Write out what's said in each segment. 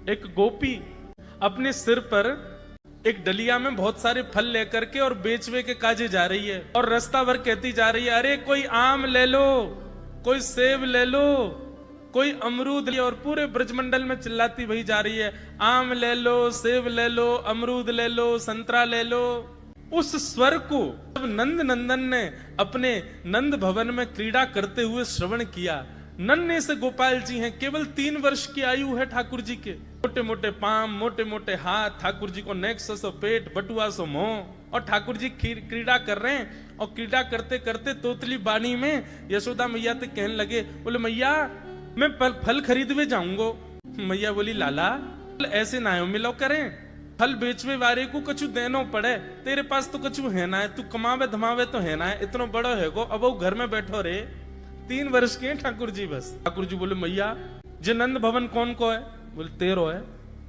एक गोपी अपने सिर पर एक डलिया में बहुत सारे फल लेकर के और बेचवे के काजे जा रही है और रास्ता भर कहती जा रही है, अरे कोई आम ले लो, कोई सेब ले लो, कोई अमरूद ले, और पूरे ब्रजमंडल में चिल्लाती वही जा रही है, आम ले लो, सेब ले लो, अमरूद ले लो, संतरा ले लो। उस स्वर को जब नंद नंदन ने अपने नंद भवन में क्रीड़ा करते हुए श्रवण किया, नन्हे से गोपाल जी हैं, केवल 3 वर्ष की आयु है ठाकुर जी के, मोटे मोटे पाम, मोटे मोटे हाथ, ठाकुर जी को नेक्स सो पेट, बटुआ सो मुंह, और ठाकुर जी क्रीड़ा कर रहे हैं। और क्रीड़ा करते करते तोतली बाणी में यशोदा मैया तो कहने लगे, बोले मैया मैं फल खरीदवे जाऊंगा। मैया बोली लाला ऐसे ना हो मिलो करें, फल बेचवे वाले को कछु देनो पड़े, तेरे पास तो कछु है ना है, तू कमावे धमावे तो है ना है, इतना बड़ो है गो, अब वो घर में बैठो रे, 3 वर्ष के हैं ठाकुर जी बस। ठाकुर जी बोले मैया जे नंद भवन कौन को है? बोले तेरो है।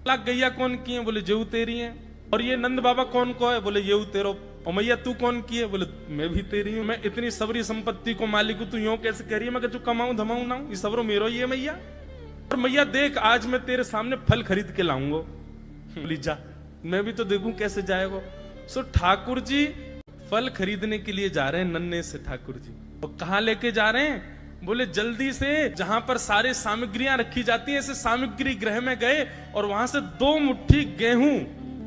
लाख गैया कौन की है? बोले जेऊ तेरी है। और ये नंद बाबा कौन को है? बोले येऊ तेरो। और मैया तू कौन की है? बोले मैं भी तेरी हूँ। मैं इतनी सबरी संपत्ति को मालिक हूँ, तू यूं कैसे कह रही है? मैं तू कमाऊं धमाऊं ना, ये सबरो मेरो ही है मैया। और मैया देख आज मैं तेरे सामने फल खरीद के लाऊंगा। बोली जा, मैं भी तो देखूं कैसे जाएगा। सो ठाकुर जी फल खरीदने के लिए जा रहे हैं नन्हे से ठाकुर जी। और कहाँ लेके जा रहे हैं? बोले जल्दी से जहां पर सारे सामग्रियां रखी जाती हैं, ऐसे सामग्री गृह में गए और वहां से 2 मुट्ठी गेहूं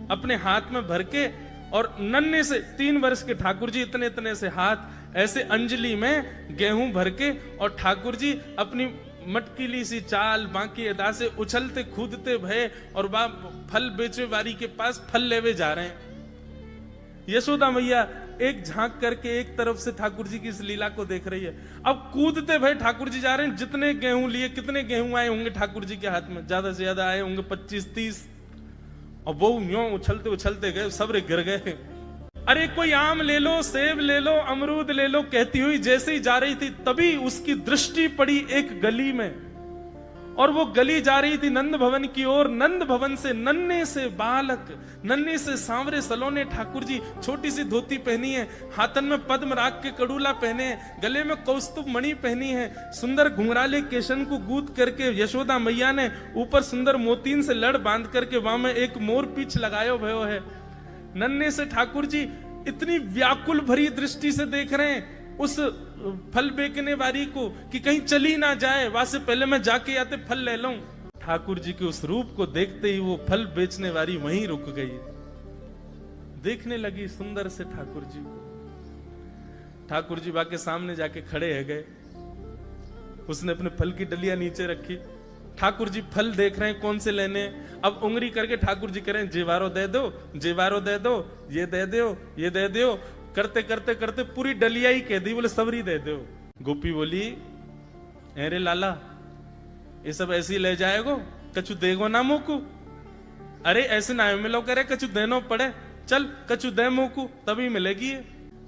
अपने हाथ में भर के, और नन्हे से 3 वर्ष के ठाकुर जी इतने इतने से हाथ ऐसे अंजलि में गेहूं भर के, और ठाकुर जी अपनी मटकीली सी चाल बाकी अदा से उछलते कूदते भय और फल बेचे वारी के पास फल लेवे जा रहे हैं। यशोदा मैया एक झांक करके एक तरफ से ठाकुर जी की इस लीला को देख रही है। अब कूदते भय ठाकुर जी जा रहे हैं। जितने गेहूं लिए, कितने गेहूं आए होंगे ठाकुर जी के हाथ में? ज्यादा से ज्यादा आए होंगे 25-30। और वो यूं उछलते उछलते गए, सब गिर गए। अरे कोई आम ले लो, सेब ले लो, अमरूद ले लो कहती हुई जैसे ही जा रही थी, तभी उसकी दृष्टि पड़ी एक गली में, और वो गली जा रही थी नंद भवन की ओर। नंद भवन से नन्हे से बालक, नन्हे से सांवरे सलोने ठाकुर जी, छोटी सी धोती पहनी है, हाथन में पद्म राग के कड़ूला पहने हैं, गले में कौस्तुभ मणि पहनी है, सुंदर घुंघराले केशन को गूंथ करके यशोदा मैया ने ऊपर सुंदर मोतीन से लड़ बांध करके वहां में एक मोर पीछ लगायो भयो है। नन्हे से ठाकुर जी इतनी व्याकुल भरी दृष्टि से देख रहे हैं उस फल बेचने वाली को कि कहीं चली ना जाए, वहां से पहले मैं जाके आते फल ले लूं। ठाकुर जी के उस रूप को देखते ही वो फल बेचने वाली वहीं रुक गई, देखने लगी सुंदर से ठाकुर जी को। ठाकुर जी बाके सामने जाके खड़े है गए, उसने अपने फल की डलिया नीचे रखी। ठाकुर जी फल देख रहे हैं कौन से लेने। अब उंगली करके ठाकुर जी करें, जेवारो दे दो, जेवारो दे दो, ये दे दो, ये दे दो, करते करते करते पूरी डलिया ही कह दी। बोले सबरी दे दो। गोपी बोली अरे लाला ये सब ऐसे ही ले जाएगो, कछु देगो ना मोकू? अरे ऐसे ना मिलो करे, कछु देनो पड़े, चल कछु दे मोकू तभी मिलेगी।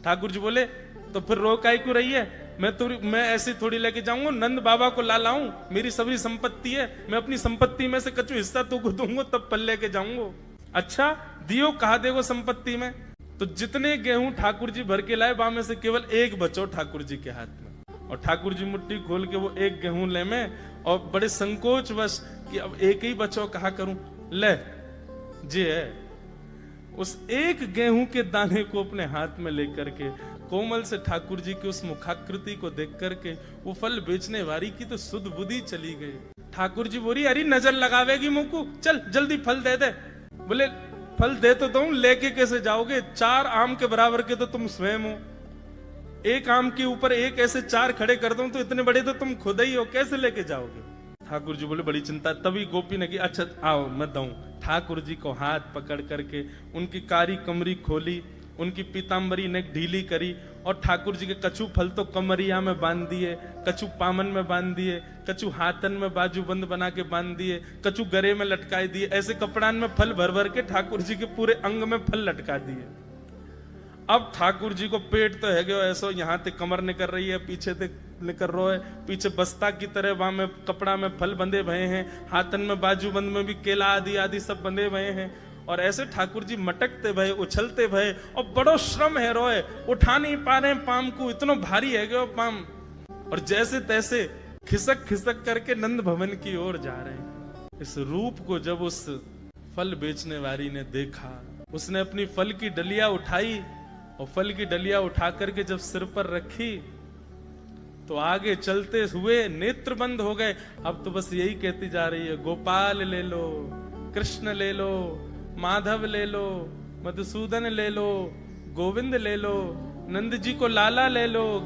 ठाकुर जी बोले तो फिर रो काई क्यों रही है? मैं ऐसे थोड़ी लेके जाऊंगा, नंद बाबा को ला लाऊं, मेरी सभी संपत्ति है, मैं अपनी संपत्ति में से कछु हिस्सा तुमको दूंगा तब पल लेके जाऊंगा। अच्छा दियो, कहा देगो संपत्ति में? तो जितने गेहूं ठाकुर जी भर के लाए वहां में से केवल एक बचो ठाकुर जी के हाथ में। और ठाकुर जी मुट्ठी खोल के वो एक गेहूं ले में, और बड़े संकोच वश कि अब एक ही बचो, कहा करूं, ले जे है उस एक गेहूं के दाने को अपने हाथ में लेकर के कोमल से ठाकुर जी की उस मुखाकृति को देख करके वो फल बेचने वाली की तो सुध बुद्धि चली गई। ठाकुर जी बोली अरे नजर लगावेगी मुकू, चल जल्दी फल दे दे। बोले फल दे तो दूं, लेके कैसे जाओगे? 4 आम के बराबर के तो तुम स्वयं हो, एक आम के ऊपर एक ऐसे 4 खड़े कर दूं तो इतने बड़े तो तुम खुद ही हो, कैसे लेके जाओगे? ठाकुर जी बोले बड़ी चिंता। तभी गोपी ने की अच्छा आओ मैं दूं। ठाकुर जी को हाथ पकड़ करके उनकी कारी कमरी खोली, उनकी पीताम्बरी ने ढीली करी, और ठाकुर जी के कछु फल तो कमरिया में बांध दिए, कछु पामन में बांध दिए, कछु हाथन में बाजू बंद बना के बांध दिए, कछु गरे में लटकाई दिए। ऐसे कपड़ान में फल भर भर के ठाकुर जी के पूरे अंग में फल लटका दिए। अब ठाकुर जी को पेट तो है गयो ऐसो, यहाँ ते कमर निकल रही है, पीछे ते निकल रहा है, पीछे बस्ता की तरह वहां में कपड़ा में फल बंधे भये हैं, हाथन में बाजू बंद में भी केला आदि आदि सब बंधे भये हैं। और ऐसे ठाकुर जी मटकते भये, उछलते भये, और बड़ो श्रम है रोए, उठा नहीं पा रहे पाम को, इतना भारी है गयो पाम। और जैसे तैसे खिसक खिसक करके नंद भवन की ओर जा रहे हैं। इस रूप को जब उस फल बेचने वाली ने देखा, उसने अपनी फल की डलिया उठाई और फल की डलिया उठा करके जब सिर पर रखी तो आगे चलते हुए नेत्र बंद हो गए। अब तो बस यही कहती जा रही है, गोपाल ले लो, कृष्ण ले लो, माधव ले लो, मधुसूदन ले लो, गोविंद ले लो, नंद जी को लाला ले लो,